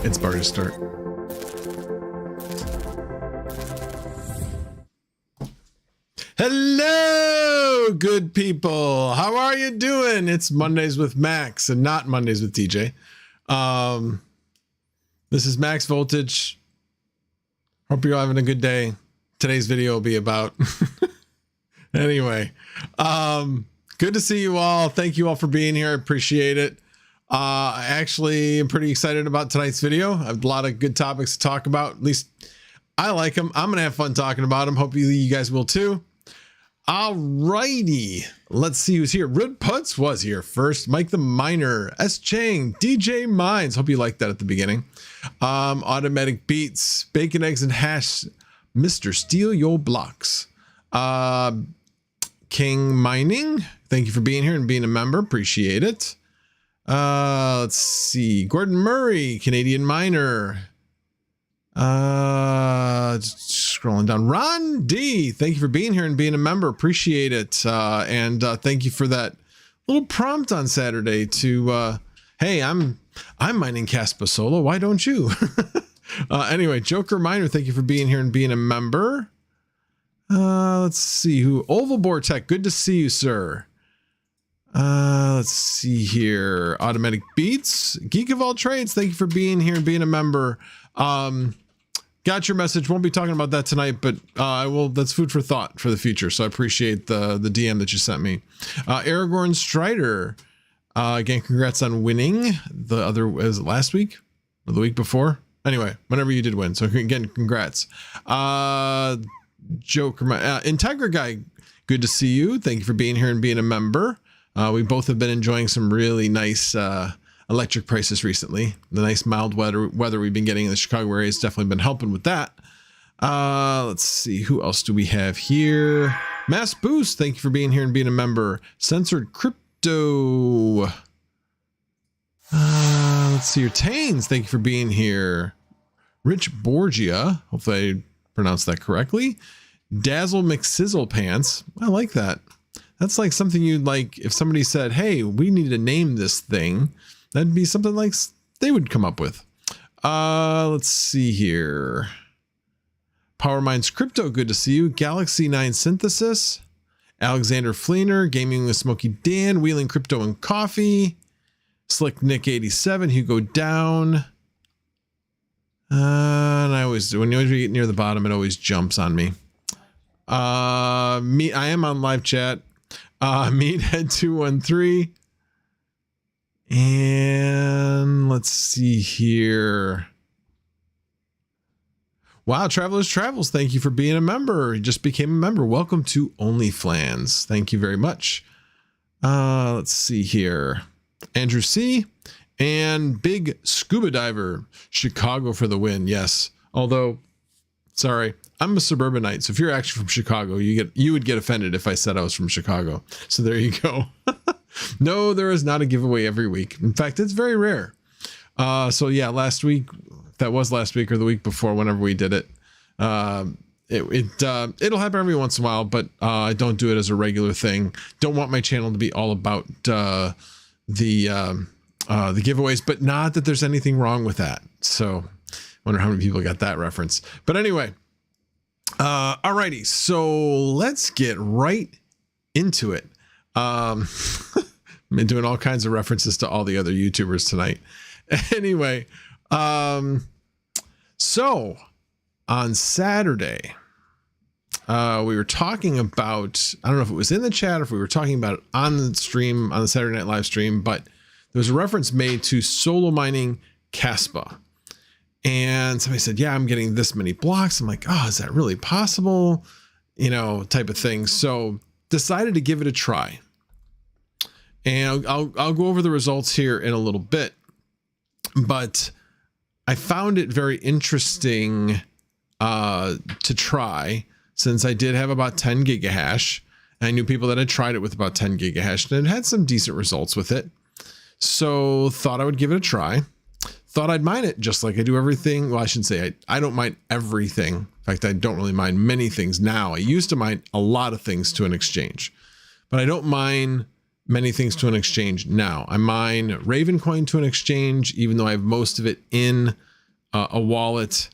It's bar to start. Hello, good people. How are you doing? It's Mondays with Max and not Mondays with TJ. This is Max Voltage. Hope you're having a good day. Today's video will be about anyway. Good to see you all. Thank you all for being here. I appreciate it. I actually am pretty excited about tonight's video. I have a lot of good topics to talk about. At least I like them. I'm gonna have fun talking about them. Hopefully you guys will too. Alrighty, let's see who's here. Rid Putz was here first. Mike the Miner, S Chang, DJ Mines. Hope you liked that at the beginning. Automatic Beats, Bacon, Eggs, and Hash. Mr. Steal Your Blocks. King Mining, thank you for being here and being a member. Appreciate it. Let's see. Gordon Murray, Canadian Miner. Scrolling down. Ron D, thank you for being here and being a member. Appreciate it. And thank you for that little prompt on Saturday to hey, I'm mining Kaspa solo. Why don't you? Anyway, Joker Miner, thank you for being here and being a member. Let's see who. Ovalbore Tech, good to see you, sir. Let's see here. Automatic Beats, Geek of All Trades, thank you for being here and being a member. Got your message. Won't be talking about that tonight, but I will. That's food for thought for the future. So I appreciate the DM that you sent me. Aragorn Strider, again, congrats on winning. The other, was it last week or the week before? Anyway, whenever you did win. So again, congrats. Joker, Integra Guy, good to see you. Thank you for being here and being a member. We both have been enjoying some really nice electric prices recently. The nice mild weather we've been getting in the Chicago area has definitely been helping with that. Let's see, who else do we have here? Mass Boost, thank you for being here and being a member. Censored Crypto. Let's see your Tains, thank you for being here. Rich Borgia, hopefully I pronounced that correctly. Dazzle McSizzle Pants, I like that. That's like something you'd like if somebody said, hey, we need to name this thing. That'd be something like they would come up with. Let's see here. Power Minds Crypto, good to see you. Galaxy 9 Synthesis. Alexander Fleener, Gaming with Smokey Dan, Wheeling Crypto and Coffee. Slick Nick 87, Hugo Down. And I always, when you get near the bottom, it always jumps on me. I am on live chat. Meathead 213. And let's see here. Wow, Travelers Travels, thank you for being a member. You just became a member. Welcome to OnlyFlans. Thank you very much. Let's see here. Andrew C. And Big Scuba Diver, Chicago for the win. Yes. Although, sorry, I'm a suburbanite. So if you're actually from Chicago, you would get offended if I said I was from Chicago. So there you go. No, there is not a giveaway every week. In fact, it's very rare. So yeah, last week, that was last week or the week before, whenever we did it, it'll happen every once in a while, but I don't do it as a regular thing. Don't want my channel to be all about the giveaways, but not that there's anything wrong with that. So wonder how many people got that reference. But anyway, alrighty, so let's get right into it. I've been doing all kinds of references to all the other YouTubers tonight. Anyway, so on Saturday, we were talking about, I don't know if it was in the chat or if we were talking about it on the stream, on the Saturday Night Live stream, but there was a reference made to solo mining Kaspa. And somebody said, yeah, I'm getting this many blocks. I'm like, oh, is that really possible? You know, type of thing. So decided to give it a try. And I'll go over the results here in a little bit, but I found it very interesting to try, since I did have about 10 gigahash. I knew people that had tried it with about 10 gigahash and had some decent results with it. So thought I would give it a try. Thought I'd mine it just like I do everything. Well, I shouldn't say I don't mine everything. In fact, I don't really mine many things now. I used to mine a lot of things to an exchange, but I don't mine many things to an exchange now. I mine Ravencoin to an exchange, even though I have most of it in a wallet,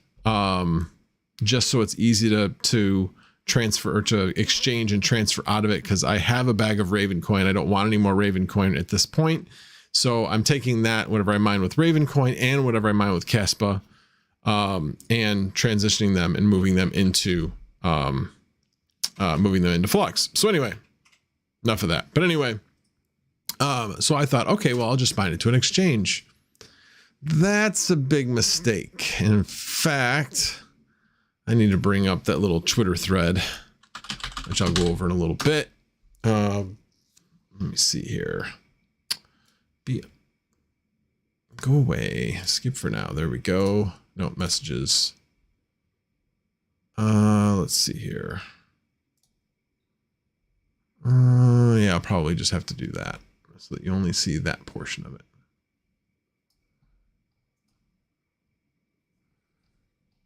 just so it's easy to transfer or to exchange and transfer out of it. Cause I have a bag of Raven coin. I don't want any more Raven coin at this point. So I'm taking that, whatever I mine with Raven coin and whatever I mine with Caspa, and transitioning them and moving them into Flux. So anyway, enough of that. But anyway, so I thought, okay, well, I'll just mine it to an exchange. That's a big mistake. In fact, I need to bring up that little Twitter thread, which I'll go over in a little bit. Let me see here. Go away. Skip for now. There we go. No messages. Let's see here. Yeah, I'll probably just have to do that so that you only see that portion of it.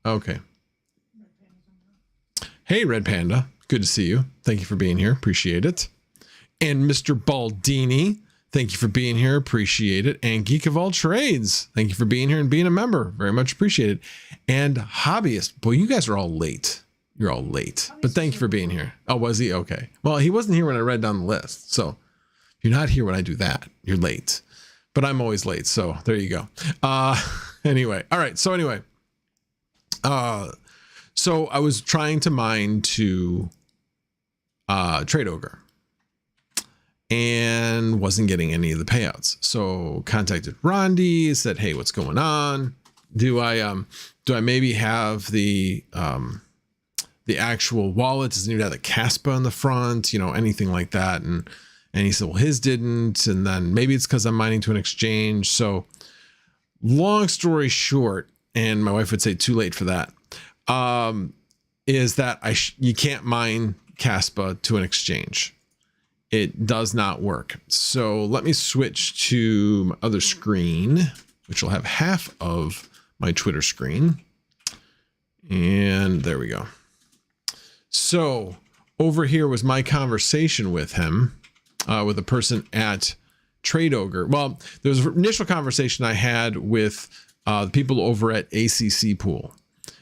Okay. Hey, Red Panda. Good to see you. Thank you for being here. Appreciate it. And Mr. Baldini, thank you for being here. Appreciate it. And Geek of All Trades, thank you for being here and being a member. Very much appreciated. And Hobbyist, boy, you guys are all late. You're all late, but thank you for being here. Oh, was he? Okay. Well, he wasn't here when I read down the list. So if you're not here when I do that, you're late, but I'm always late. So there you go. Anyway. All right. So anyway, so I was trying to mine to TradeOgre and wasn't getting any of the payouts. So contacted Rondi, said, hey, what's going on? Do I maybe have the actual wallet? Does it need to have the Caspa on the front, you know, anything like that? And he said, well, his didn't. And then maybe it's because I'm mining to an exchange. So long story short, and my wife would say too late for that, is that you can't mine Caspa to an exchange. It does not work. So let me switch to my other screen, which will have half of my Twitter screen. And there we go. So over here was my conversation with him, with a person at TradeOgre. Well, there was an initial conversation I had with the people over at ACC Pool.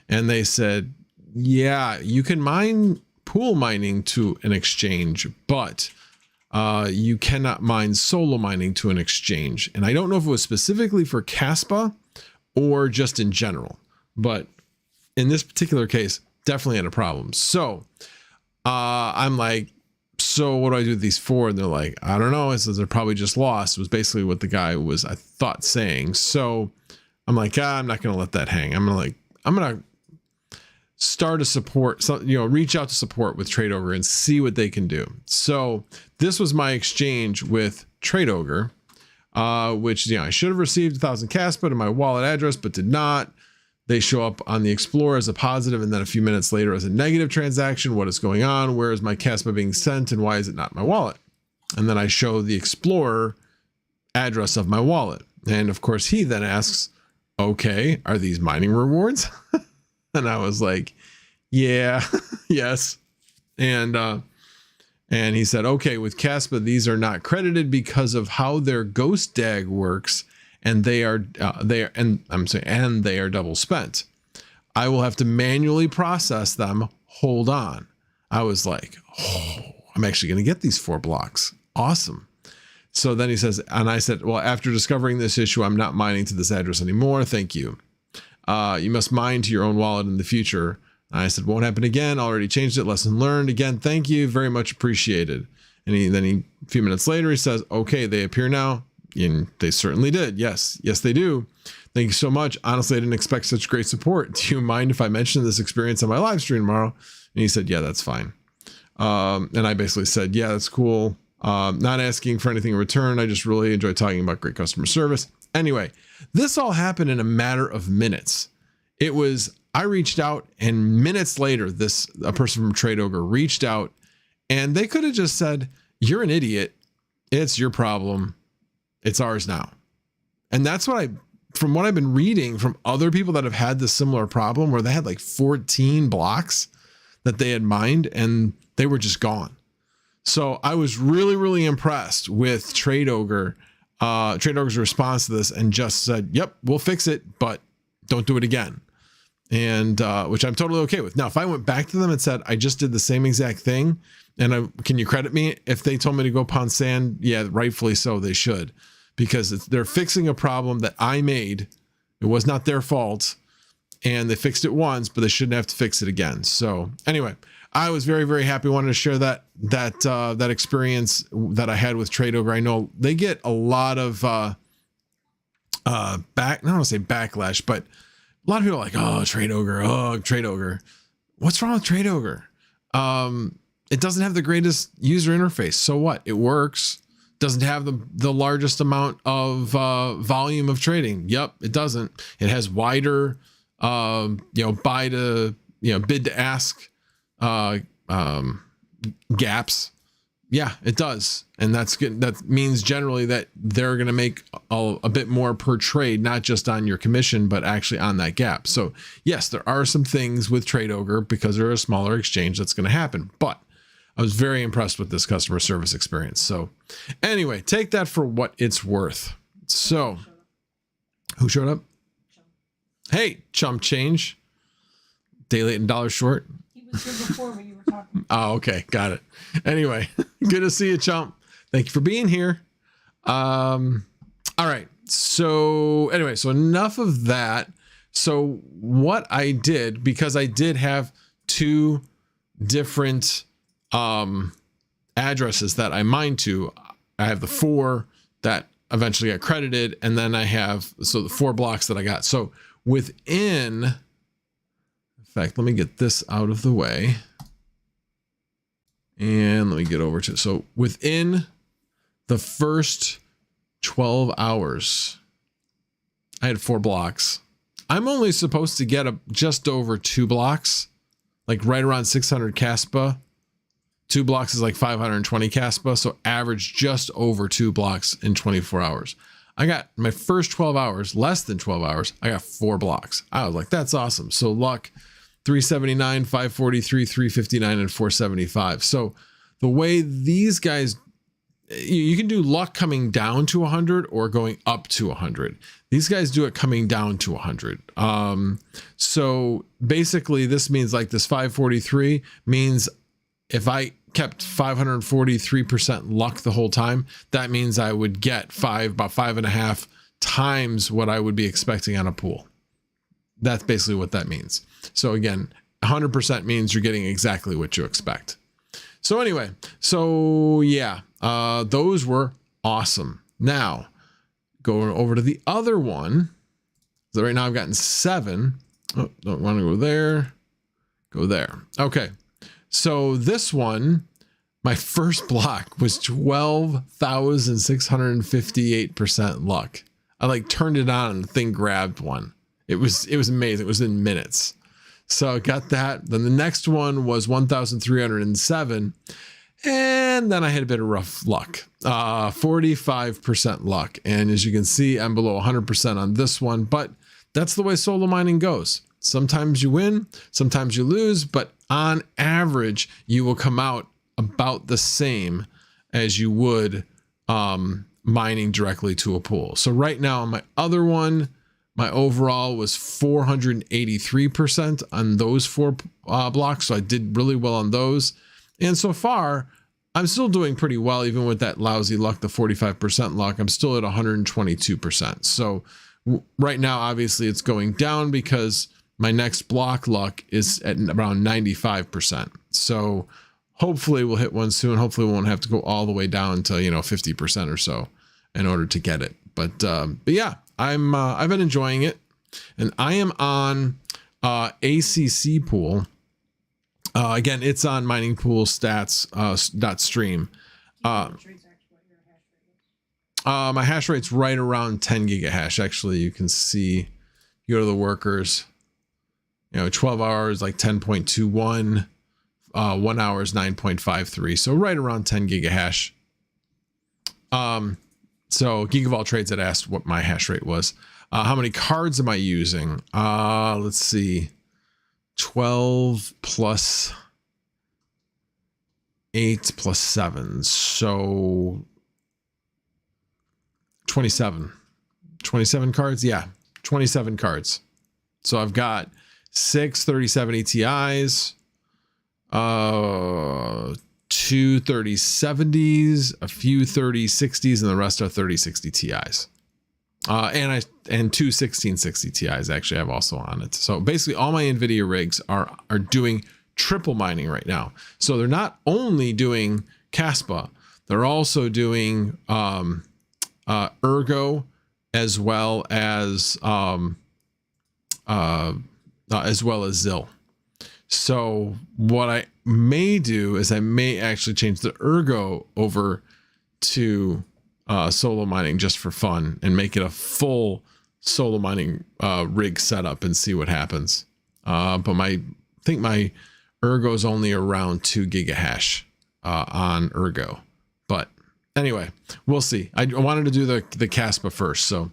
And they said, yeah, you can mine pool mining to an exchange, but you cannot mine solo mining to an exchange. And I don't know if it was specifically for Caspa or just in general, but in this particular case, definitely had a problem. So I'm like, so what do I do with these four? And they're like, I don't know. It says they're probably just lost. It was basically what the guy was, I thought, saying. So I'm like, I'm not going to let that hang. I'm going to start a support, so, you know, reach out to support with TradeOgre and see what they can do. So this was my exchange with TradeOgre, which, you know, I should have received 1,000 Caspa to my wallet address, but did not. They show up on the Explorer as a positive, and then a few minutes later as a negative transaction. What is going on? Where is my Caspa being sent, and why is it not in my wallet? And then I show the Explorer address of my wallet. And of course, he then asks, okay, are these mining rewards? And I was like, yeah, yes. And he said, okay, with Caspa, these are not credited because of how their ghost DAG works. And they are double spent. I will have to manually process them. Hold on. I was like, oh, I'm actually going to get these 4 blocks. Awesome. So then he says, and I said, well, after discovering this issue, I'm not mining to this address anymore. Thank you. You must mine to your own wallet in the future. And I said, won't happen again. Already changed it. Lesson learned. Again, thank you. Very much appreciated. And then a few minutes later, he says, okay, they appear now. And they certainly did. Yes, they do. Thank you so much. Honestly, I didn't expect such great support. Do you mind if I mention this experience on my live stream tomorrow? And he said, yeah, that's fine. And I basically said, yeah, that's cool. Not asking for anything in return. I just really enjoy talking about great customer service. Anyway, this all happened in a matter of minutes. I reached out, and minutes later, a person from TradeOgre reached out, and they could have just said, you're an idiot. It's your problem. It's ours now. And that's from what I've been reading from other people that have had this similar problem, where they had like 14 blocks that they had mined and they were just gone. So I was really, really impressed with TradeOgre's response to this, and just said, yep, we'll fix it, but don't do it again. And which I'm totally okay with. Now, if I went back to them and said, I just did the same exact thing, and can you credit me? If they told me to go pound sand, yeah, rightfully so, they should, because they're fixing a problem that I made. It was not their fault, and they fixed it once, but they shouldn't have to fix it again. So anyway, I was very, very happy. Wanted to share that experience that I had with TradeOgre. I know they get a lot of I don't want to say backlash, but a lot of people are like, oh, TradeOgre. What's wrong with TradeOgre? It doesn't have the greatest user interface. So what? It works. Doesn't have the largest amount of volume of trading. Yep, it doesn't. It has wider, bid to ask gaps. Yeah, it does. And that's good. That means generally that they're going to make a bit more per trade, not just on your commission, but actually on that gap. So yes, there are some things with TradeOgre because they're a smaller exchange that's going to happen, but I was very impressed with this customer service experience. So anyway, take that for what it's worth. So who showed up? Hey, chump change. Day late and dollar short. He was here before when you were talking. Oh, okay. Got it. Anyway, good to see you, chump. Thank you for being here. All right. So anyway, so enough of that. So what I did, because I did have two different addresses that I mined to, I have the 4 that eventually got credited, and then I have the 4 blocks that I got. So within, in fact, let me get this out of the way. And let me get over to, so within the first 12 hours, I had 4 blocks. I'm only supposed to get just over 2 blocks, like right around 600 Caspa. 2 blocks is like 520 Caspa. So average just over 2 blocks in 24 hours. I got my first 12 hours, less than 12 hours. I got 4 blocks. I was like, that's awesome. So luck 379, 543, 359, and 475. So the way these guys, you can do luck coming down to 100 or going up to 100. These guys do it coming down to 100. So basically this means like this 543 means if I kept 543% luck the whole time, that means I would get about 5.5 times what I would be expecting on a pool. That's basically what that means. So again, 100% means you're getting exactly what you expect. So anyway, so yeah, those were awesome. Now going over to the other one. So right now I've gotten 7. Oh, don't want to go there. Go there. Okay. So this one, my first block was 12,658% luck. I like turned it on and the thing grabbed one. It was amazing. It was in minutes. So I got that. Then the next one was 1,307. And then I had a bit of rough luck, 45% luck. And as you can see, I'm below 100% on this one, but that's the way solo mining goes. Sometimes you win, sometimes you lose, but on average, you will come out about the same as you would mining directly to a pool. So right now on my other one, my overall was 483% on those 4 blocks. So I did really well on those. And so far, I'm still doing pretty well, even with that lousy luck, the 45% luck. I'm still at 122%. So right now, obviously, it's going down because my next block luck is at around 95%. So hopefully we'll hit one soon. Hopefully we won't have to go all the way down to 50% or so in order to get it. But yeah, I've been enjoying it, and I am on ACC pool. Again, it's on mining pool stats .stream. My hash rate's right around 10 gigahash. Actually, you can see, you go to the workers, 12 hours, like 10.21, 1 hour is 9.53. So right around 10 gigahash. So Gigavault Trades had asked what my hash rate was. How many cards am I using? Let's see. 12 plus 8 plus 7. So 27 cards. Yeah. 27 cards. So I've got 6 3070 Ti's, 2 3070s, a few 3060s, and the rest are 3060 Ti's. And 2 1660 Ti's actually I have also on it. So basically all my NVIDIA rigs are doing triple mining right now. So they're not only doing Caspa, they're also doing Ergo as well as ZIL. So what I may do is I may actually change the Ergo over to solo mining just for fun and make it a full solo mining rig setup and see what happens. But I think my Ergo is only around 2 gigahash on Ergo. But anyway, we'll see. I wanted to do the Caspa first. So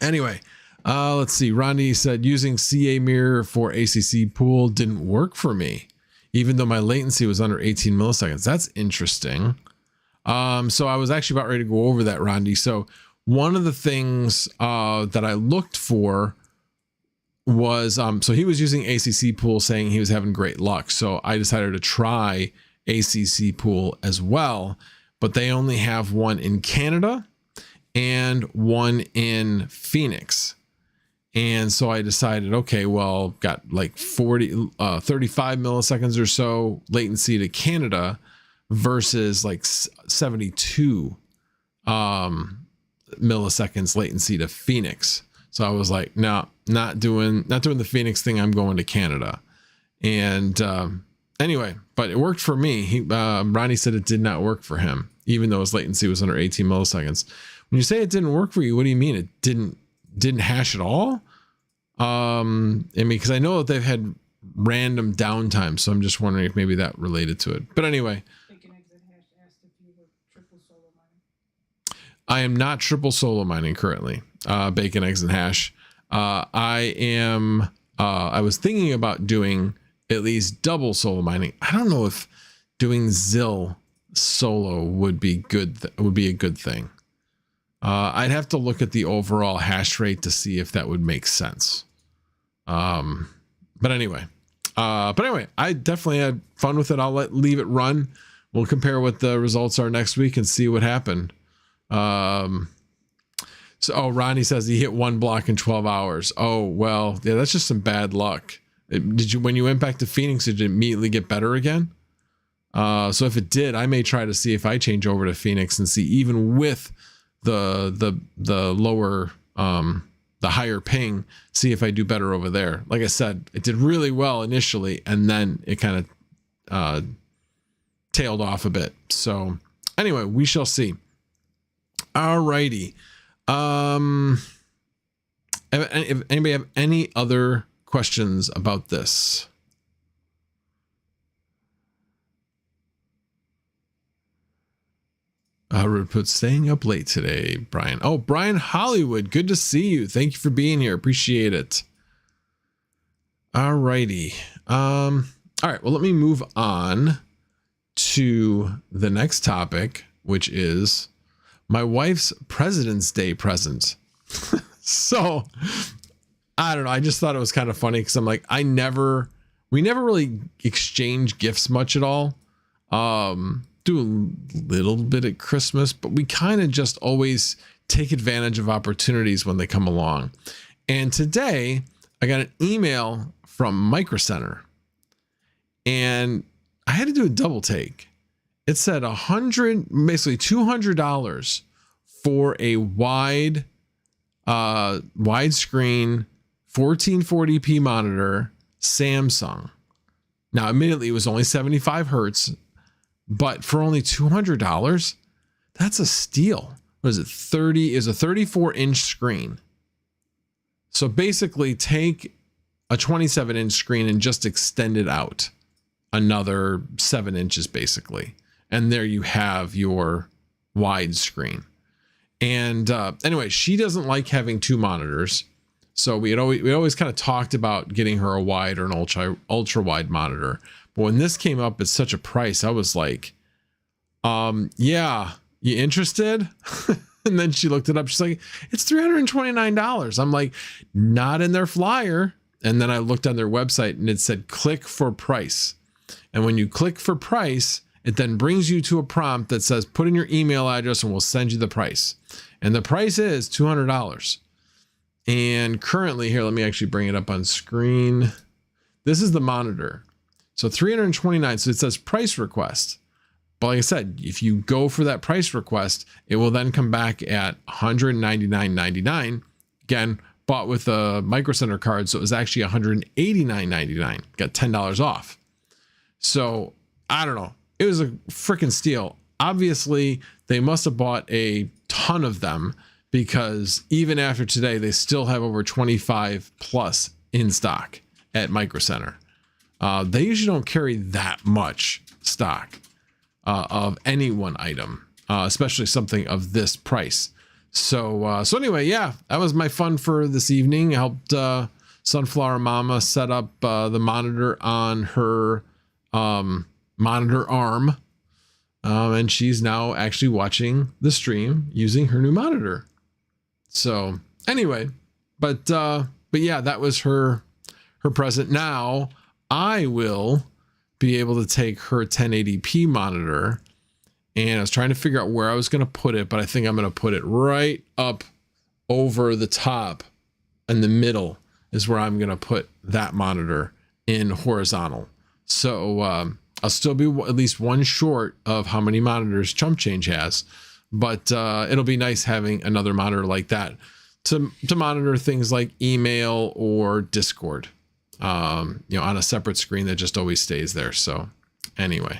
anyway, let's see. Rondi said using CA mirror for ACC pool didn't work for me, even though my latency was under 18 milliseconds. That's interesting. So I was actually about ready to go over that, Rondi. So one of the things that I looked for was, so he was using ACC pool saying he was having great luck. So I decided to try ACC pool as well, but they only have one in Canada and one in Phoenix. And so I decided, okay, well, got like 35 milliseconds or so latency to Canada versus like 72 milliseconds latency to Phoenix. So I was like, no, not doing the Phoenix thing. I'm going to Canada. And anyway, but it worked for me. Ronnie said it did not work for him, even though his latency was under 18 milliseconds. When you say it didn't work for you, what do you mean? It didn't hash at all? I mean, because I know that they've had random downtime, so I'm just wondering if maybe that related to it. But anyway, I am not triple solo mining currently. Bacon, eggs, and hash. I was thinking about doing at least double solo mining. I don't know if doing ZIL solo would be good. Would be a good thing. I'd have to look at the overall hash rate to see if that would make sense. But anyway, I definitely had fun with it. I'll leave it run. We'll compare what the results are next week and see what happened. So, Ronnie says he hit one block in 12 hours. Oh, well, yeah, that's just some bad luck. When you went back to Phoenix, did it immediately get better again? So if it did, I may try to see if I change over to Phoenix and see, even with the lower, the higher ping, see if I do better over there. Like I said, it did really well initially, and then it kind of tailed off a bit. So anyway, we shall see. All righty. If anybody have any other questions about this? Rude put staying up late today, Brian. Oh, Brian Hollywood, good to see you. Thank you for being here. Appreciate it. All righty. All right. Well, let me move on to the next topic, which is my wife's President's Day present. So I don't know. I just thought it was kind of funny because I'm like, we never really exchange gifts much at all. Do a little bit at Christmas, but we kind of just always take advantage of opportunities when they come along. And today I got an email from Micro Center and I had to do a double take. It said basically $200 for a widescreen 1440p monitor, Samsung. Now, admittedly, it was only 75 hertz, but for only $200, that's a steal. What is it? 30 is a 34-inch screen. So basically, take a 27-inch screen and just extend it out another 7 inches, basically. And there you have your widescreen. And anyway, she doesn't like having two monitors. So we always kind of talked about getting her a wide or an ultra wide monitor. But when this came up at such a price, I was like, yeah, you interested? And then she looked it up. She's like, it's $329. I'm like, not in their flyer. And then I looked on their website and it said, click for price. And when you click for price, it then brings you to a prompt that says, put in your email address and we'll send you the price. And the price is $200. And currently here, let me actually bring it up on screen. This is the monitor. So $329. So it says price request. But like I said, if you go for that price request, it will then come back at $199.99. Again, bought with a Micro Center card. So it was actually $189.99. Got $10 off. So I don't know. It was a freaking steal. Obviously, they must have bought a ton of them because even after today, they still have over 25 plus in stock at Micro Center. They usually don't carry that much stock of any one item, especially something of this price. So anyway, yeah, that was my fun for this evening. I helped SunflowerMama set up the monitor on her monitor arm. And she's now actually watching the stream using her new monitor. So anyway, but yeah, that was her present. Now I will be able to take her 1080p monitor, and I was trying to figure out where I was going to put it, but I think I'm going to put it right up over the top in the middle is where I'm going to put that monitor in horizontal. So, I'll still be at least one short of how many monitors Chump Change has, but it'll be nice having another monitor like that to monitor things like email or Discord, on a separate screen that just always stays there. So anyway,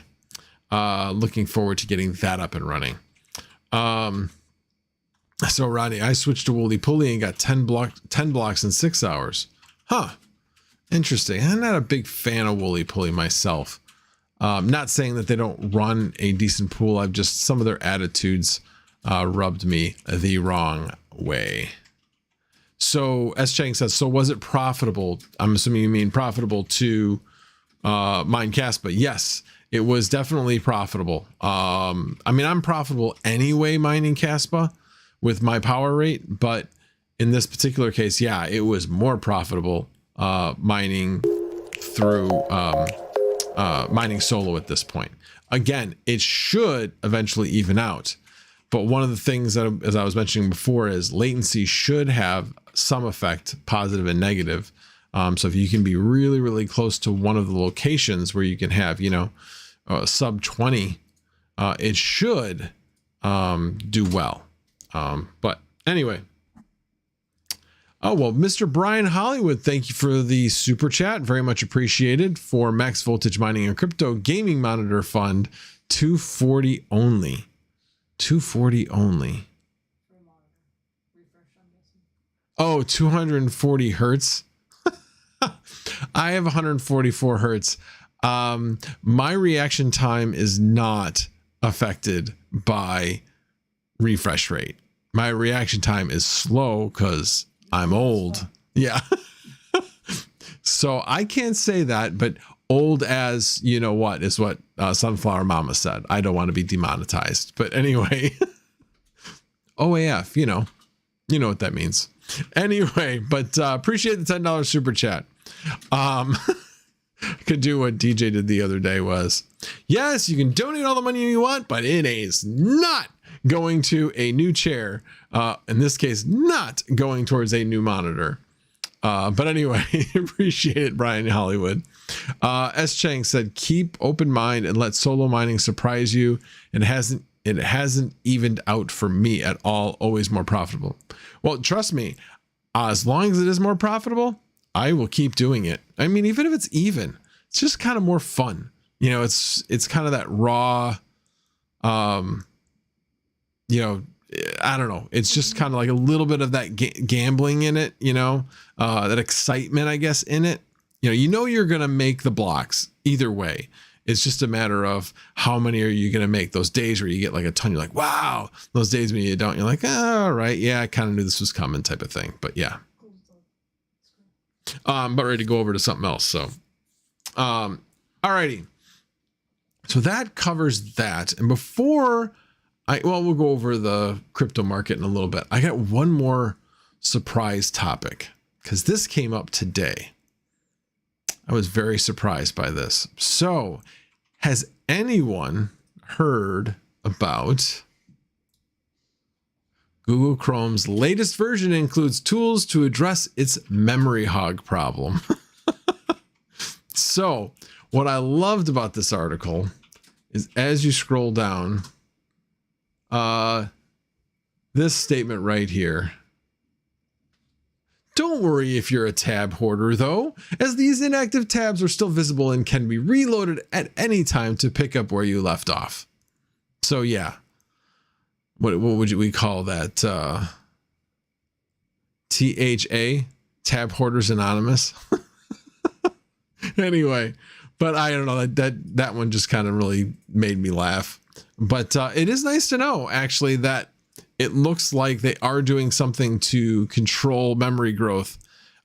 looking forward to getting that up and running. So Rodney, I switched to Wooly Pulley and got 10 blocks in 6 hours. Huh. Interesting. I'm not a big fan of Wooly Pulley myself. Not saying that they don't run a decent pool. I've just, some of their attitudes rubbed me the wrong way. So S Chang says, so was it profitable? I'm assuming you mean profitable to Mining Kaspa. Yes, it was definitely profitable. I mean, I'm profitable anyway, Mining Kaspa with my power rate, but in this particular case, yeah, it was more profitable mining through mining solo at this point. Again, it should eventually even out. But one of the things that, as I was mentioning before, is latency should have some effect, positive and negative. So if you can be really, really close to one of the locations where you can have, sub 20, it should do well. But anyway. Oh, well, Mr. Brian Hollywood, thank you for the super chat. Very much appreciated for Max Voltage Mining and Crypto Gaming Monitor Fund. 240 only. 240 only. Oh, 240 hertz. I have 144 hertz. My reaction time is not affected by refresh rate. My reaction time is slow because I'm old. Yeah. So I can't say that, but old as you know what is what SunflowerMama said. I don't want to be demonetized, but anyway, OAF, you know what that means. Anyway, but appreciate the $10 super chat. Could do what DJ did the other day was, yes, you can donate all the money you want, but it is not going to a new chair. In this case, not going towards a new monitor. But anyway, appreciate it, Brian Hollywood. S. Chang said, keep open mind and let solo mining surprise you. It hasn't evened out for me at all. Always more profitable. Well, trust me, as long as it is more profitable, I will keep doing it. I mean, even if it's even, it's just kind of more fun. It's kind of that raw, I don't know. It's just kind of like a little bit of that gambling in it, that excitement, I guess, in it. You're going to make the blocks either way. It's just a matter of how many are you going to make. Those days where you get like a ton, you're like, wow. Those days when you don't, you're like, all right. Yeah, I kind of knew this was coming type of thing. But yeah. I'm about ready to go over to something else. So, alrighty. So that covers that. And before well, we'll go over the crypto market in a little bit. I got one more surprise topic because this came up today. I was very surprised by this. So, has anyone heard about Google Chrome's latest version includes tools to address its memory hog problem? So, what I loved about this article is as you scroll down, this statement right here. Don't worry if you're a tab hoarder, though, as these inactive tabs are still visible and can be reloaded at any time to pick up where you left off. So yeah, what would we call that? THA, Tab Hoarders Anonymous. Anyway, but I don't know, that one just kind of really made me laugh. But it is nice to know actually that it looks like they are doing something to control memory growth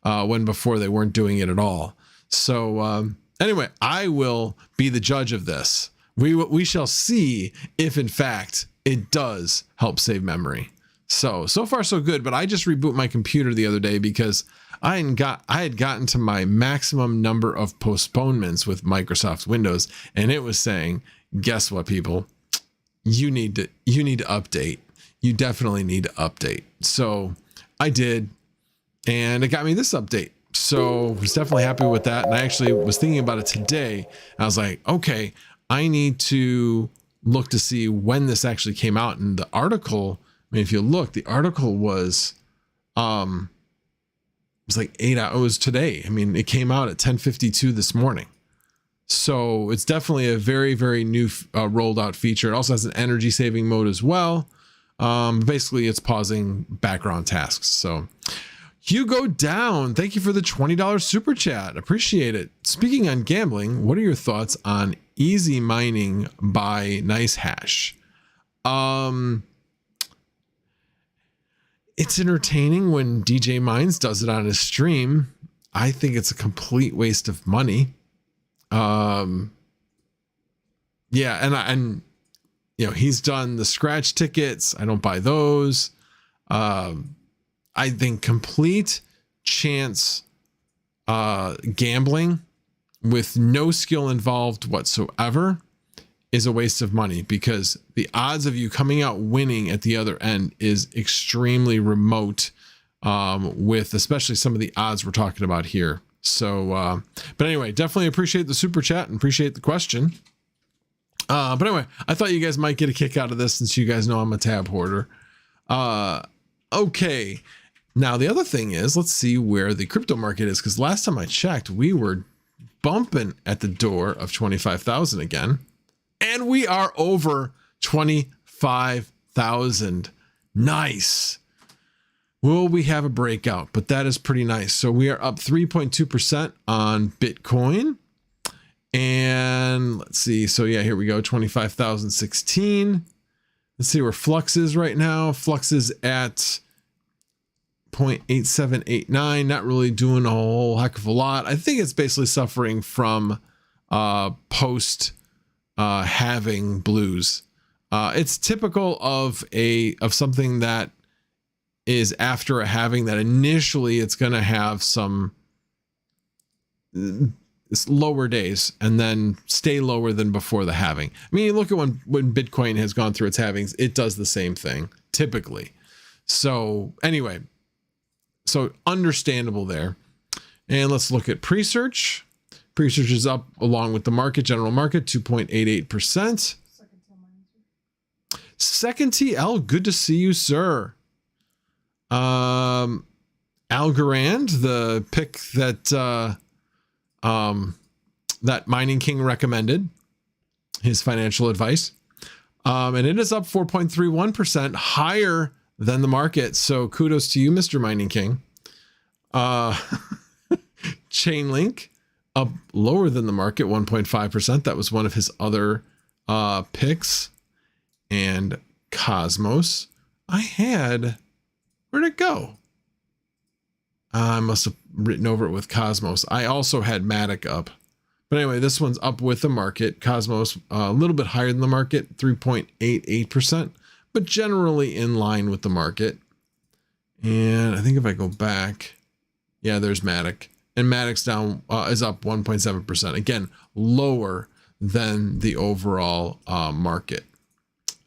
when before they weren't doing it at all. So anyway, I will be the judge of this. We shall see if in fact it does help save memory. So far so good, but I just reboot my computer the other day because I had gotten to my maximum number of postponements with Microsoft Windows, and it was saying, guess what, people? You need to update. You definitely need to update. So I did, and it got me this update. So I was definitely happy with that. And I actually was thinking about it today. I was like, okay, I need to look to see when this actually came out. And the article, I mean, if you look, the article was like 8 hours. It was today. I mean, it came out at 10:52 this morning. So it's definitely a very, very new rolled out feature. It also has an energy saving mode as well. Basically it's pausing background tasks. So Hugo Down, thank you for the $20 super chat. Appreciate it. Speaking on gambling, what are your thoughts on easy mining by NiceHash? It's entertaining when DJ Mines does it on his stream. I think it's a complete waste of money. Yeah, and you know, he's done the scratch tickets. I don't buy those. I think complete chance gambling with no skill involved whatsoever is a waste of money, because the odds of you coming out winning at the other end is extremely remote, with especially some of the odds we're talking about here. So, but anyway, definitely appreciate the super chat and appreciate the question. But anyway, I thought you guys might get a kick out of this since you guys know I'm a tab hoarder. Okay. Now the other thing is, let's see where the crypto market is, because last time I checked, we were bumping at the door of 25,000 again, and we are over 25,000. Nice. Will we have a breakout? But that is pretty nice. So we are up 3.2% on Bitcoin. And let's see. So yeah, here we go. 25,016. Let's see where Flux is right now. Flux is at 0.8789. Not really doing a whole heck of a lot. I think it's basically suffering from post halving blues. It's typical of something that is after a halving, that initially it's going to have some lower days and then stay lower than before the halving. I mean, you look at when Bitcoin has gone through its halvings, it does the same thing typically. So anyway, so understandable there. And let's look at pre-search. Pre-search is up along with the market, general market, 2.88%. Second TL, good to see you, sir. Algorand, the pick that that Mining King recommended, his financial advice, and it is up 4.31%, higher than the market. So kudos to you, Mr. Mining King. Chainlink up lower than the market, 1.5%. That was one of his other picks. And Cosmos, where'd it go? I must have written over it with Cosmos. I also had Matic up. But anyway, this one's up with the market. Cosmos, a little bit higher than the market, 3.88%. but generally in line with the market. And I think if I go back, yeah, there's Matic, and Matic's down is up 1.7%. Again, lower than the overall market.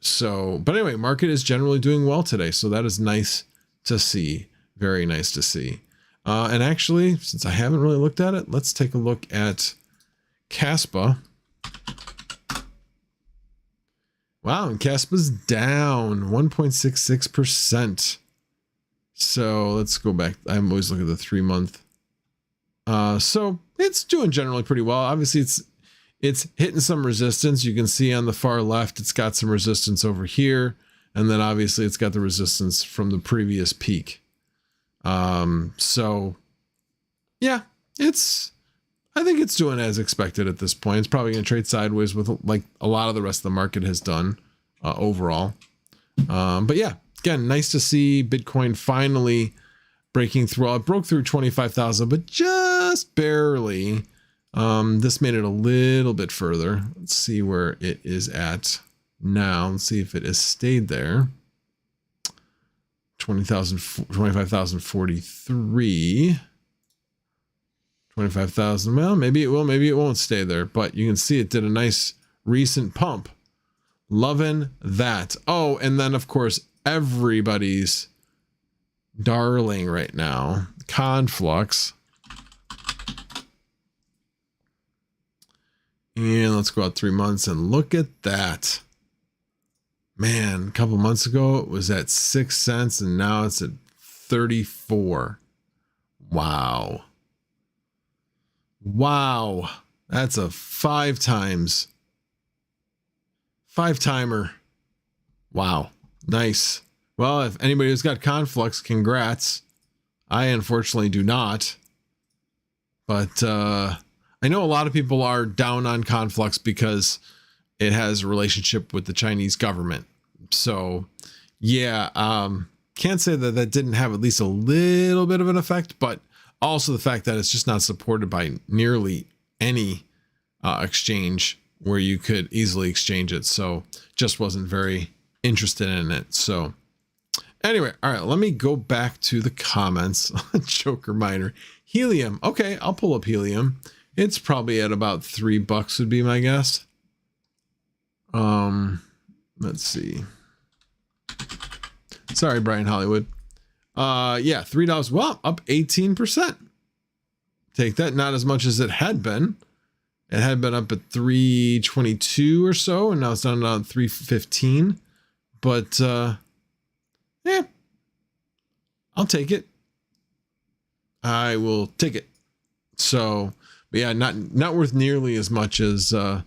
So, but anyway, market is generally doing well today. So that is nice to see. Very nice to see. And actually, since I haven't really looked at it, let's take a look at Caspa. Wow, and Caspa's down 1.66%. So let's go back. I'm always looking at the 3-month. So it's doing generally pretty well. Obviously, it's hitting some resistance. You can see on the far left, it's got some resistance over here. And then obviously it's got the resistance from the previous peak. So yeah, I think it's doing as expected at this point. It's probably going to trade sideways with like a lot of the rest of the market has done overall. But yeah, again, nice to see Bitcoin finally breaking through. It broke through 25,000, but just barely. This made it a little bit further. Let's see where it is at now. Let's see if it has stayed there. 25,043. 25,000. Well, maybe it will, maybe it won't stay there, but you can see it did a nice recent pump. Loving that. Oh, and then of course, everybody's darling right now, Conflux. And let's go out 3 months and look at that. Man, a couple months ago it was at 6 cents and now it's at 34. Wow. Wow. That's a 5 timer. Wow. Nice. Well, if anybody who's got Conflux, congrats. I unfortunately do not. But I know a lot of people are down on Conflux because it has a relationship with the Chinese government. So yeah, can't say that that didn't have at least a little bit of an effect, but also the fact that it's just not supported by nearly any exchange where you could easily exchange it. So just wasn't very interested in it. So anyway, all right, let me go back to the comments. Joker Miner. Helium. Okay, I'll pull up Helium. It's probably at about $3 would be my guess. Let's see. Sorry, Brian Hollywood. Yeah, $3. Well, up 18%. Take that. Not as much as it had been. It had been up at 322 or so, and now it's down to 315. But yeah, I'll take it. I will take it. So, but yeah, not worth nearly as much as it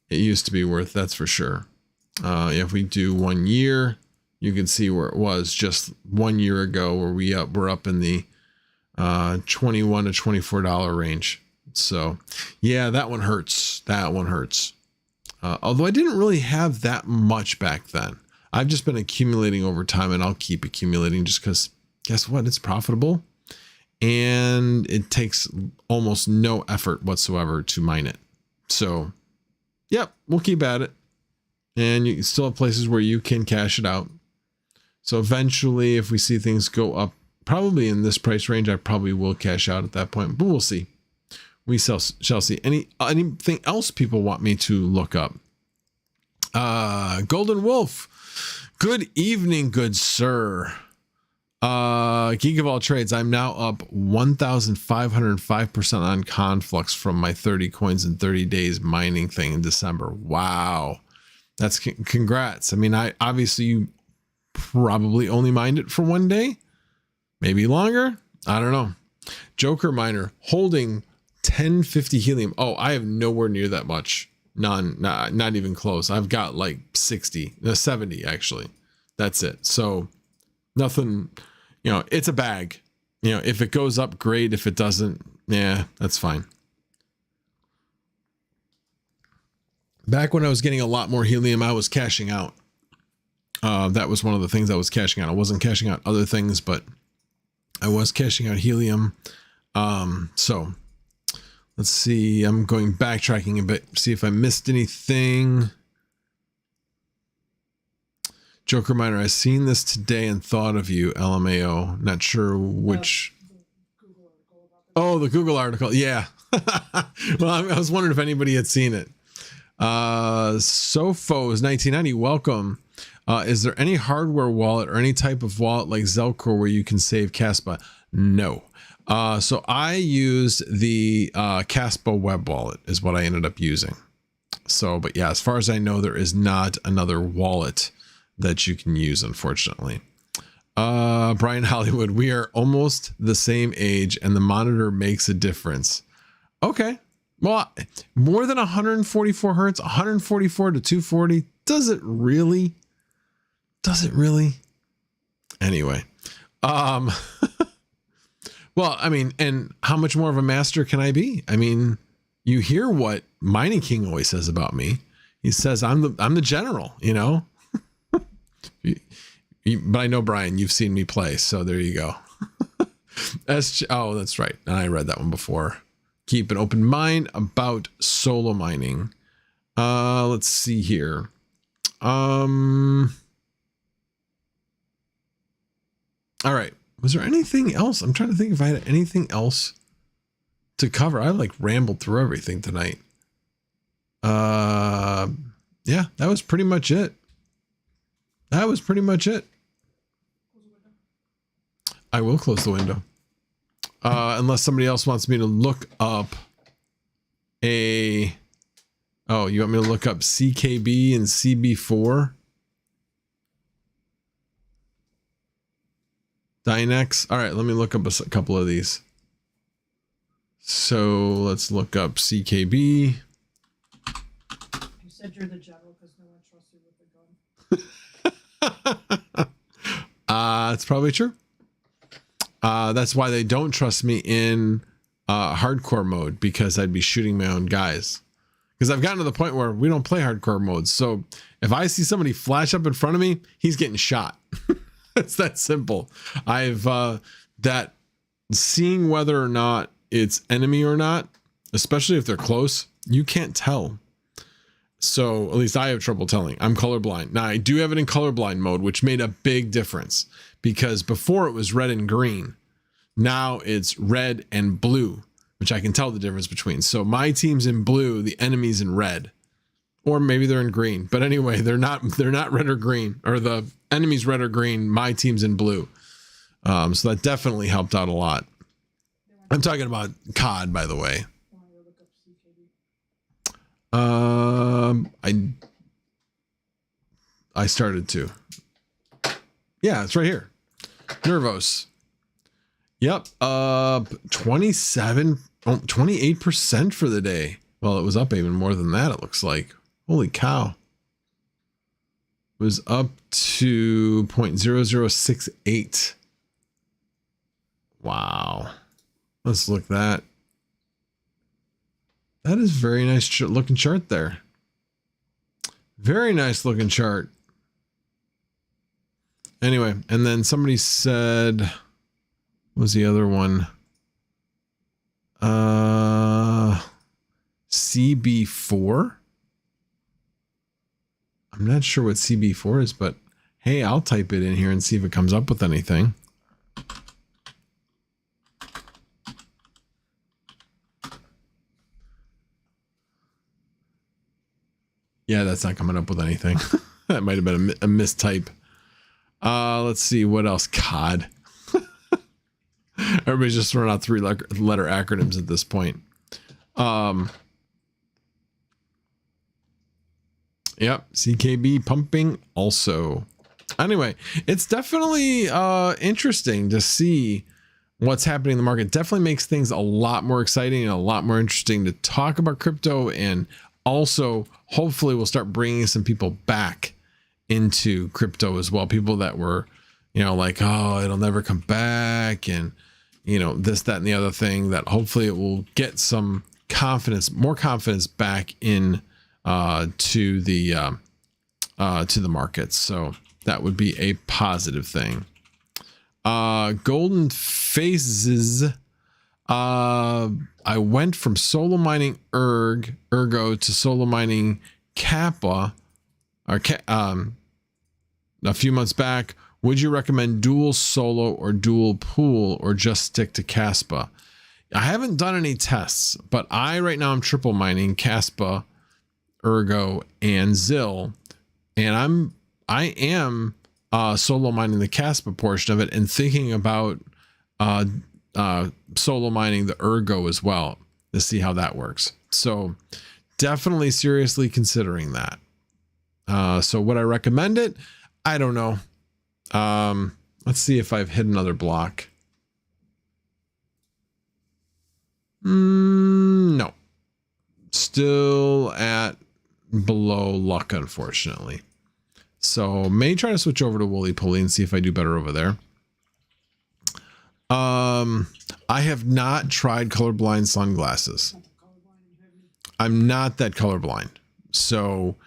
used to be worth. That's for sure. If we do 1 year, you can see where it was just 1 year ago, where we're up in the $21 to $24 range. So yeah, that one hurts. That one hurts. Although I didn't really have that much back then. I've just been accumulating over time, and I'll keep accumulating just because guess what? It's profitable and it takes almost no effort whatsoever to mine it. So yep, we'll keep at it. And you still have places where you can cash it out. So eventually, if we see things go up, probably in this price range, I probably will cash out at that point, but we'll see. We shall see. Anything else people want me to look up? Golden Wolf. Good evening, good sir. Geek of all trades. I'm now up 1,505% on Conflux from my 30 coins in 30 days mining thing in December. Wow. That's congrats. I mean, obviously you probably only mined it for 1 day, maybe longer. I don't know. Joker Miner holding 1050 helium. Oh, I have nowhere near that much. None, not even close. I've got like 70 actually. That's it. So nothing, it's a bag. If it goes up, great. If it doesn't, yeah, that's fine. Back when I was getting a lot more helium, I was cashing out. That was one of the things I was cashing out. I wasn't cashing out other things, but I was cashing out helium. So let's see. I'm going backtracking a bit, see if I missed anything. Joker Miner, I seen this today and thought of you, LMAO. Not sure which. Google article about that. Oh, the Google article. Yeah. Well, I was wondering if anybody had seen it. Sophos 1990, welcome. Is there any hardware wallet or any type of wallet like Zelcore where you can save Caspa? No. So I used the Caspa web wallet is what I ended up using. So, but yeah, as far as I know, there is not another wallet that you can use, unfortunately. Brian Hollywood, we are almost the same age and the monitor makes a difference. Okay. Well, more than 144 hertz, 144 to 240. Does it really? Does it really? Anyway. Well, I mean, and how much more of a master can I be? I mean, you hear what Mining King always says about me. He says, I'm the general, you know? But I know, Brian, you've seen me play, so there you go. Oh, that's right. I read that one before. Keep an open mind about solo mining. Let's see here. All right. Was there anything else? I'm trying to think if I had anything else to cover. I like rambled through everything tonight. Yeah, that was pretty much it. That was pretty much it. I will close the window. Unless somebody else wants me to look up a... Oh, you want me to look up CKB and CB4? Dynex? All right, let me look up a couple of these. So let's look up CKB. You said you're the general because no one trusts you with the gun. It's probably true. That's why they don't trust me in hardcore mode, because I'd be shooting my own guys. Because I've gotten to the point where we don't play hardcore modes. So if I see somebody flash up in front of me, he's getting shot. It's that simple. I've that seeing whether or not it's enemy or not, especially if they're close, you can't tell. So at least I have trouble telling. I'm colorblind. Now I do have it in colorblind mode, which made a big difference, because before it was red and green. Now it's red and blue, which I can tell the difference between. So my team's in blue, the enemy's in red, or maybe they're in green. But anyway, they're not red or green, or the enemy's red or green. My team's in blue. So that definitely helped out a lot. I'm talking about COD, by the way. I started to. Yeah, it's right here. Nervos. Yep. 28% for the day. Well, it was up even more than that, it looks like. Holy cow. It was up to 0.0068. Wow. Let's look that. That is very nice looking chart there. Very nice looking chart. Anyway, and then somebody said, what was the other one? CB4. I'm not sure what CB4 is, but hey, I'll type it in here and see if it comes up with anything. Yeah, that's not coming up with anything. That might have been a mistype. Let's see what else. COD. Everybody's just throwing out 3-letter acronyms at this point. Yep, CKB pumping also. Anyway, it's definitely interesting to see what's happening in the market. Definitely makes things a lot more exciting and a lot more interesting to talk about crypto, and also hopefully we'll start bringing some people back into crypto as well. People that were, you know, like, oh, it'll never come back, and you know, this, that, and the other thing, that hopefully it will get some confidence, more confidence back in to the markets. So that would be a positive thing. Golden Phases. I went from solo mining Ergo to solo mining Kappa, or a few months back, would you recommend dual solo or dual pool or just stick to Caspa? I haven't done any tests, but right now I'm triple mining Caspa, Ergo, and Zill, and I am solo mining the Caspa portion of it and thinking about solo mining the Ergo as well to see how that works. So definitely seriously considering that. So would I recommend it? I don't know. Let's see if I've hit another block. No. Still at below luck, unfortunately. So may try to switch over to Wooly Pulley and see if I do better over there. I have not tried colorblind sunglasses. I'm not that colorblind. So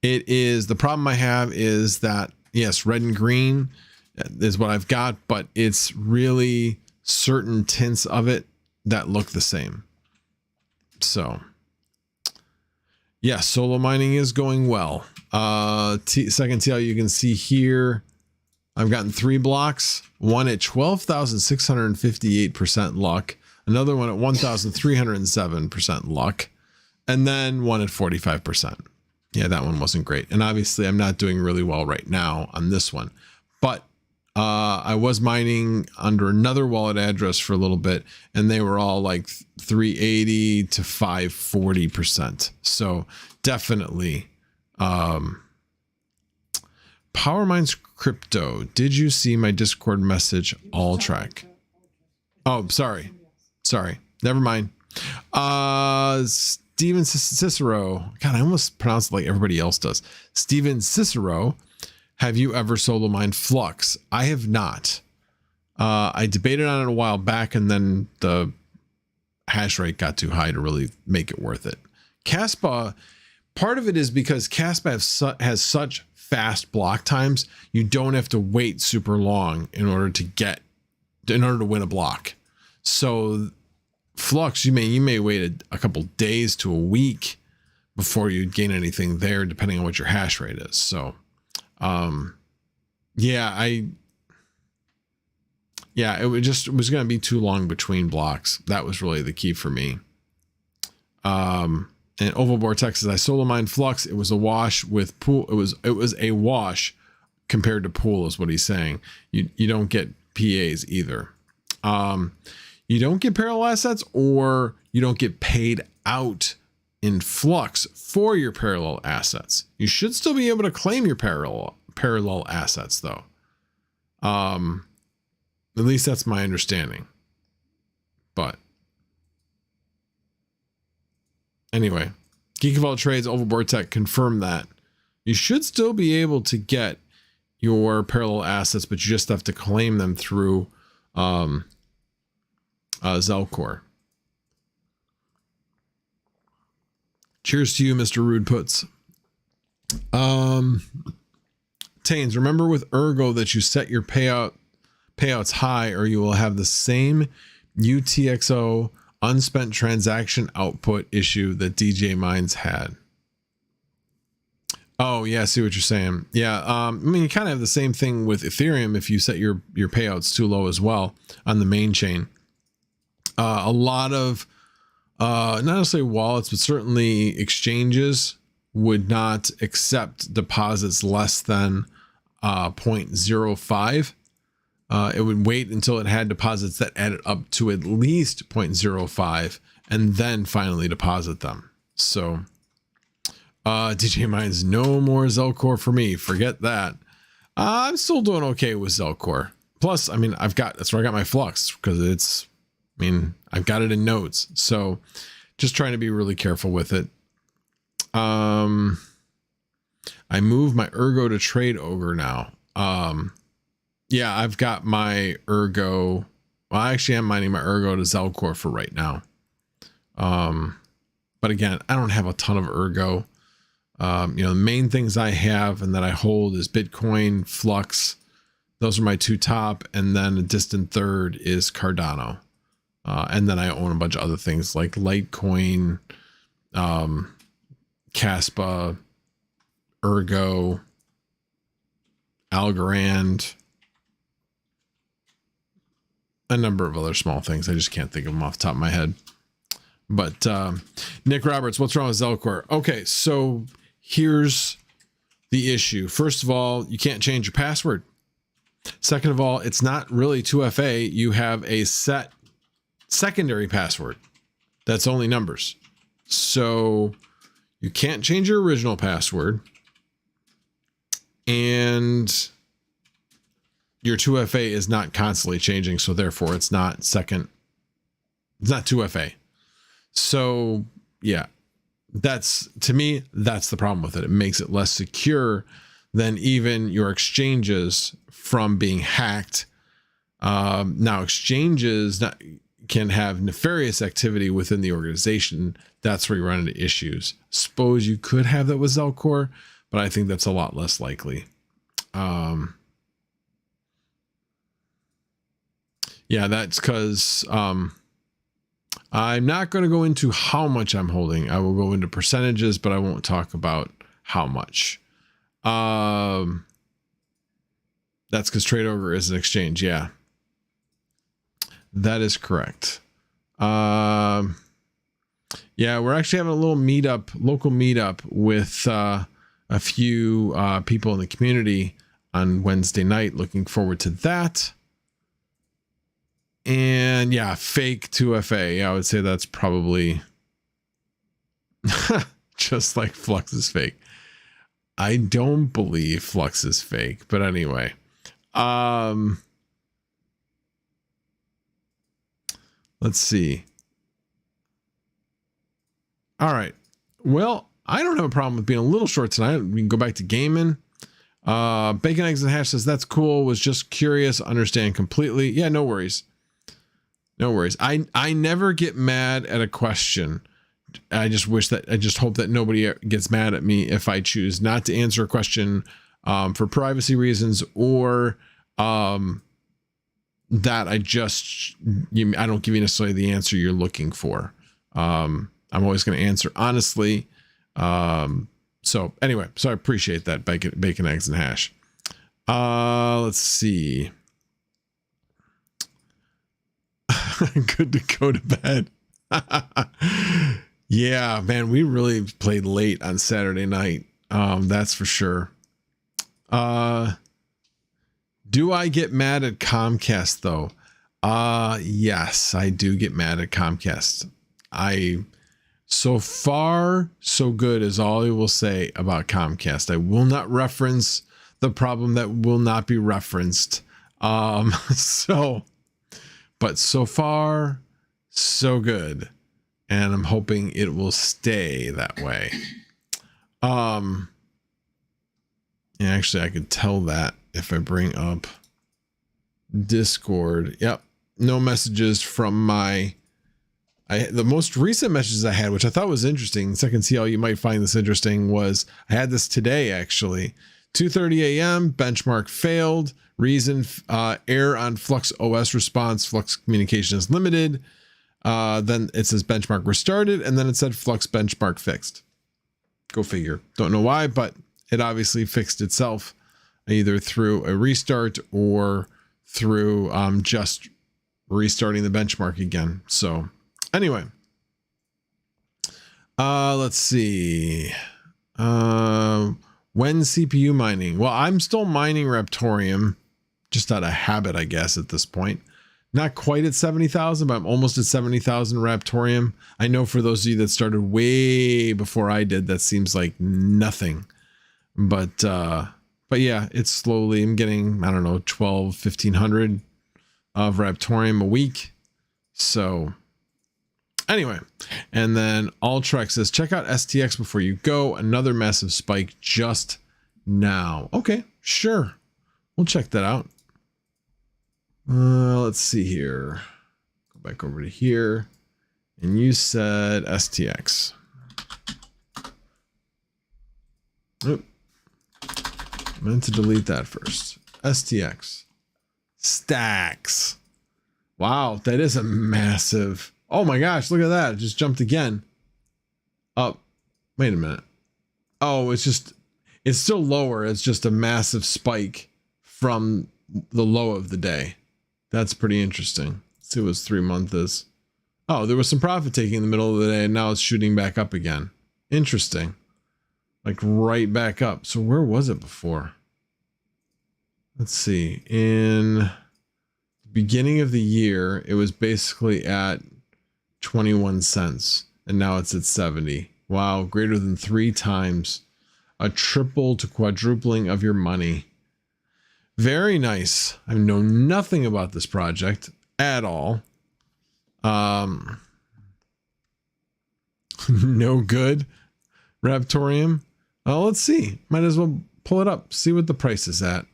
it is, the problem I have is that, yes, red and green is what I've got, but it's really certain tints of it that look the same. So yeah, solo mining is going well. Second TL, you can see here, I've gotten 3 blocks, one at 12,658% luck, another one at 1,307% luck, and then one at 45%. Yeah, that one wasn't great. And obviously I'm not doing really well right now on this one, but I was mining under another wallet address for a little bit, and they were all like 380 to 540%. So definitely, PowerMinds Crypto. Did you see my Discord message? All track. Oh, sorry. Never mind. Steven Cicero. God, I almost pronounced it like everybody else does. Steven Cicero. Have you ever solo mined Flux? I have not. I debated on it a while back, and then the hash rate got too high to really make it worth it. Caspa, part of it is because Caspa has such fast block times. You don't have to wait super long in order to win a block. So Flux, you may wait a couple days to a week before you gain anything there, depending on what your hash rate is. So it was going to be too long between blocks. That was really the key for me. And Oval Vortex says, I solo mined Flux. It was a wash with pool. It was a wash compared to pool is what he's saying. You don't get PAs either. You don't get parallel assets, or you don't get paid out in Flux for your parallel assets. You should still be able to claim your parallel assets though. At least that's my understanding. But anyway, Geek of All Trades, Overboard Tech confirmed that you should still be able to get your parallel assets, but you just have to claim them through Zelcore. Cheers to you, Mr. Rude Puts. Tains, remember with Ergo that you set your payouts high, or you will have the same UTXO unspent transaction output issue that DJ Mines had. Oh yeah, I see what you're saying. Yeah, I mean, you kind of have the same thing with Ethereum if you set your payouts too low as well on the main chain. A lot of not necessarily wallets, but certainly exchanges would not accept deposits less than 0.05. It would wait until it had deposits that added up to at least 0.05 and then finally deposit them. So DJ Mines, no more Zelcore for me. Forget that. I'm still doing okay with Zelcore. Plus, I mean, that's where I got my Flux, because I've got it in nodes. So just trying to be really careful with it. I moved my Ergo to TradeOgre now. Yeah, I've got my Ergo. Well, I actually am mining my Ergo to Zelcore for right now. But again, I don't have a ton of Ergo. The main things I have and that I hold is Bitcoin, Flux. Those are my two top. And then a distant third is Cardano. And then I own a bunch of other things like Litecoin, Caspa, Ergo, Algorand, a number of other small things. I just can't think of them off the top of my head. But Nick Roberts, what's wrong with Zelcore? Okay, so here's the issue. First of all, you can't change your password. Second of all, it's not really 2FA. You have a set secondary password that's only numbers. So you can't change your original password. And your 2FA is not constantly changing. So therefore, it's not 2FA. So yeah, to me, that's the problem with it. It makes it less secure than even your exchanges from being hacked. Now exchanges can have nefarious activity within the organization. That's where you run into issues. Suppose you could have that with Zelcore, but I think that's a lot less likely. Yeah, that's because I'm not going to go into how much I'm holding. I will go into percentages, but I won't talk about how much. That's because TradeOgre is an exchange. Yeah, that is correct. Yeah, we're actually having a little meetup, local meetup with a few people in the community on Wednesday night. Looking forward to that. And yeah, fake 2FA. Yeah, I would say that's probably just like Flux is fake. I don't believe Flux is fake, but anyway. Let's see. All right. Well, I don't have a problem with being a little short tonight. We can go back to gaming. Bacon, Eggs, and Hash says, that's cool. Was just curious. Understand completely. Yeah, no worries. No worries. I never get mad at a question. I just hope that nobody gets mad at me if I choose not to answer a question for privacy reasons, or that I don't give you necessarily the answer you're looking for. I'm always going to answer honestly. So anyway, so I appreciate that, bacon, eggs, and hash. Let's see. Good to go to bed. Yeah, man, we really played late on Saturday night. That's for sure. Do I get mad at Comcast though? Yes, I do get mad at Comcast. So far, so good is all I will say about Comcast. I will not reference the problem that will not be referenced. But so far, so good. And I'm hoping it will stay that way. And actually I could tell that if I bring up Discord. Yep. No messages from the most recent messages I had, which I thought was interesting. So I can see how you might find this interesting, was I had this today, actually. 2:30 a.m. benchmark failed. Reason, error on Flux OS response. Flux communication is limited. Then it says benchmark restarted, and then it said Flux benchmark fixed. Go figure. Don't know why, but it obviously fixed itself either through a restart or through just restarting the benchmark again. So anyway, let's see. When CPU mining? Well, I'm still mining Raptorium, just out of habit, I guess, at this point. Not quite at 70,000, but I'm almost at 70,000 Raptorium. I know for those of you that started way before I did, that seems like nothing. But yeah, it's slowly, I'm getting, I don't know, 1,500 of Raptorium a week. So anyway, and then Ultrex says, check out STX before you go. Another massive spike just now. Okay, sure. We'll check that out. Let's see here. Go back over to here. And you said STX. Oop. I meant to delete that first. STX. Stacks. Wow, that is a massive. Oh my gosh, look at that. It just jumped again. Up. Wait a minute. Oh, it's still lower. It's just a massive spike from the low of the day. That's pretty interesting. Let's see what his 3 month is. Oh, there was some profit taking in the middle of the day, and now it's shooting back up again. Interesting. Like right back up. So where was it before? Let's see. In the beginning of the year, it was basically at 21 cents, and now it's at 70. Wow, greater than 3 times. A triple to quadrupling of your money. Very nice. I know nothing about this project at all. No good. Raptorium. Oh, let's see. Might as well pull it up. See what the price is at.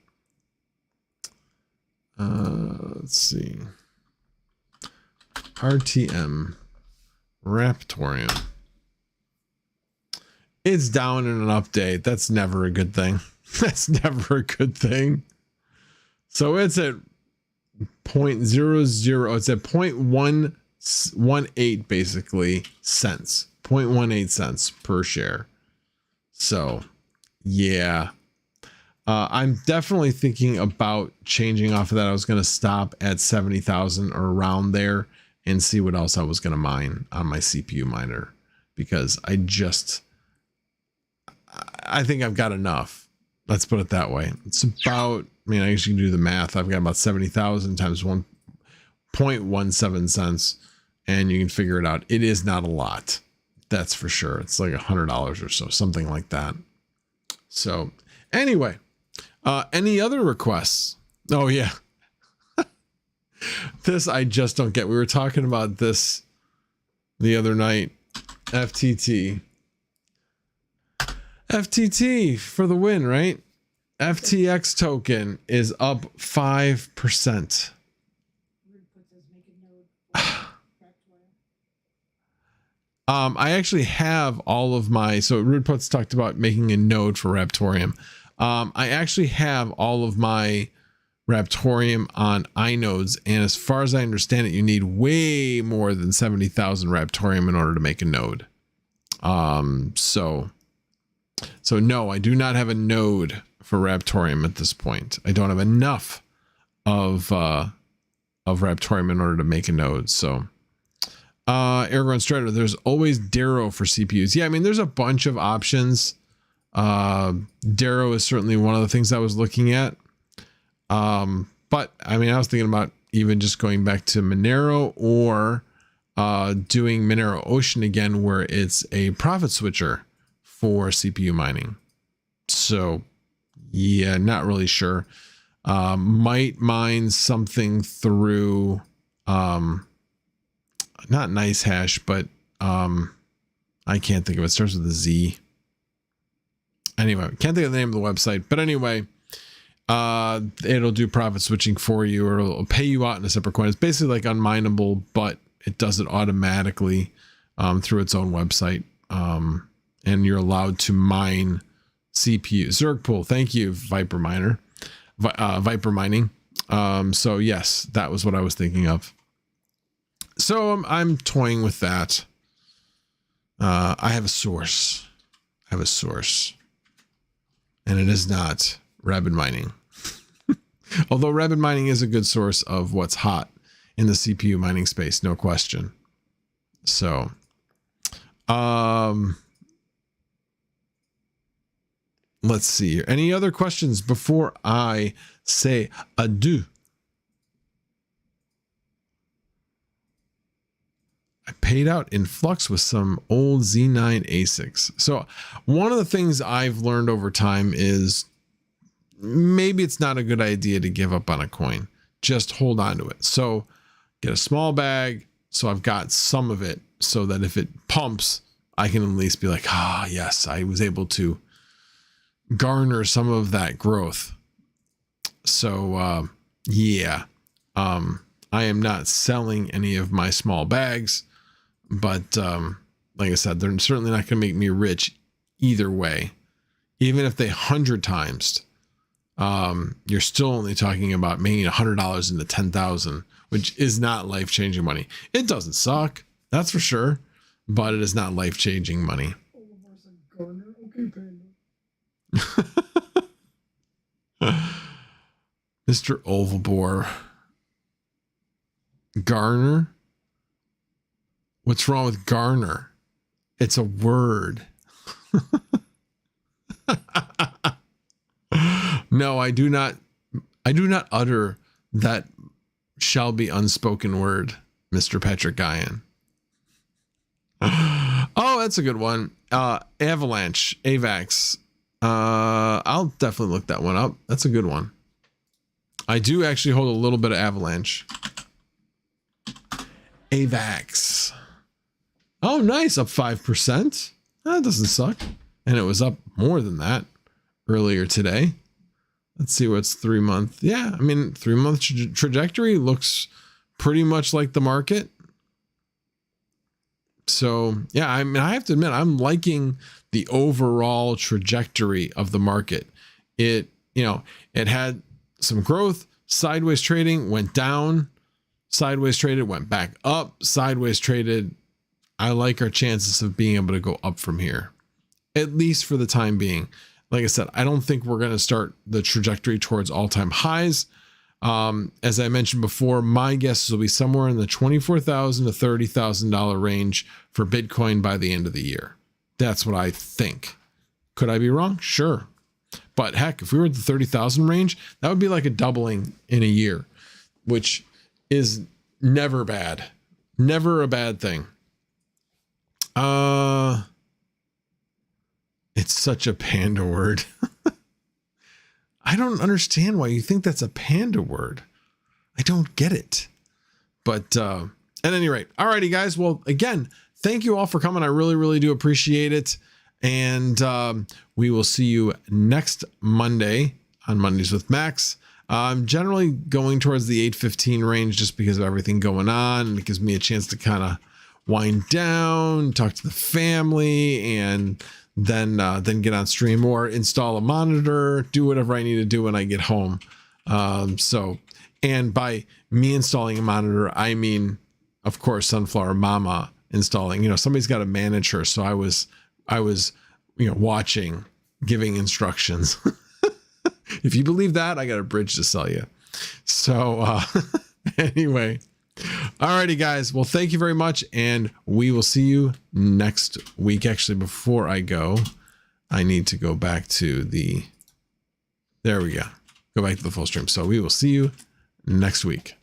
Let's see. RTM. Raptorium. It's down in an update. That's never a good thing. That's never a good thing. So it's at 0.00. It's at 0.118 basically cents. 0.18 cents per share. So yeah. I'm definitely thinking about changing off of that. I was going to stop at 70,000 or around there and see what else I was going to mine on my CPU miner, because I think I've got enough. Let's put it that way. It's about, I mean, I guess you can do the math. I've got about 70,000 times 1.17 cents, and you can figure it out. It is not a lot. That's for sure. It's like $100 or so, something like that. So anyway, any other requests? Oh yeah. This I just don't get. We were talking about this the other night. FTT for the win, right? FTX token is up 5%. I actually have all of my, so Rudeputs talked about making a node for Raptorium. I actually have all of my Raptorium on inodes, and as far as I understand it, you need way more than 70,000 Raptorium in order to make a node. So no, I do not have a node for Raptorium at this point. I don't have enough of Raptorium in order to make a node. So Argon Strider, there's always Darrow for CPUs. Yeah, I mean, there's a bunch of options. Darrow is certainly one of the things I was looking at. But I mean, I was thinking about even just going back to Monero, or doing Monero Ocean again, where it's a profit switcher for CPU mining. So yeah, not really sure. Might mine something through not Nice Hash, but I can't think of it. It starts with a Z. Anyway, can't think of the name of the website, but anyway, it'll do profit switching for you, or it'll pay you out in a separate coin. It's basically like unmineable, but it does it automatically through its own website. And you're allowed to mine CPU. Zergpool, thank you, Viper Miner, Viper Mining. So yes, that was what I was thinking of. So I'm toying with that. I have a source. And it is not Rapid Mining. Although Rapid Mining is a good source of what's hot in the CPU mining space, no question. So, let's see here. Any other questions before I say adieu? I paid out in Flux with some old Z9 ASICs. So one of the things I've learned over time is maybe it's not a good idea to give up on a coin. Just hold on to it. So get a small bag, so I've got some of it, so that if it pumps, I can at least be like, ah, yes, I was able to garner some of that growth. So yeah, I am not selling any of my small bags, but like I said, they're certainly not going to make me rich either way. Even if they 100 times, you're still only talking about making $100 into 10,000, which is not life-changing money. It doesn't suck, that's for sure, but it is not life-changing money. Mr. Ovalbore. Garner? What's wrong with Garner? It's a word. No, I do not utter that shall be unspoken word, Mr. Patrick Guyan. Oh, that's a good one. Avalanche, AVAX. I'll definitely look that one up. That's a good one. I do actually hold a little bit of Avalanche. AVAX. Oh, nice. Up 5%. That doesn't suck. And it was up more than that earlier today. Let's see what's 3 month. Yeah, I mean, 3 month trajectory looks pretty much like the market. So, yeah, I mean, I have to admit, I'm liking the overall trajectory of the market. It, you know, it had some growth, sideways trading, went down, sideways traded, went back up, sideways traded. I like our chances of being able to go up from here, at least for the time being. Like I said, I don't think we're going to start the trajectory towards all-time highs. As I mentioned before, my guess will be somewhere in the $24,000 to $30,000 range for Bitcoin by the end of the year. That's what I think. Could I be wrong? Sure. But heck, if we were at the 30,000 range, that would be like a doubling in a year, which is never bad. Never a bad thing. It's such a panda word. I don't understand why you think that's a panda word. I don't get it. But at any rate, alrighty guys. Well, again, thank you all for coming. I really, really do appreciate it. And we will see you next Monday on Mondays with Max. I'm generally going towards the 8:15 range just because of everything going on, and it gives me a chance to kind of wind down, talk to the family, and then get on stream or install a monitor, do whatever I need to do when I get home. And by me installing a monitor, I mean, of course, SunflowerMama installing. You know, somebody's got to manage her, so I was, you know, watching, giving instructions. If you believe that, I got a bridge to sell you. So anyway, alrighty guys. Well, thank you very much, and we will see you next week. Actually, before I go, I need to go back to the, there we go. Go back to the full stream. So we will see you next week.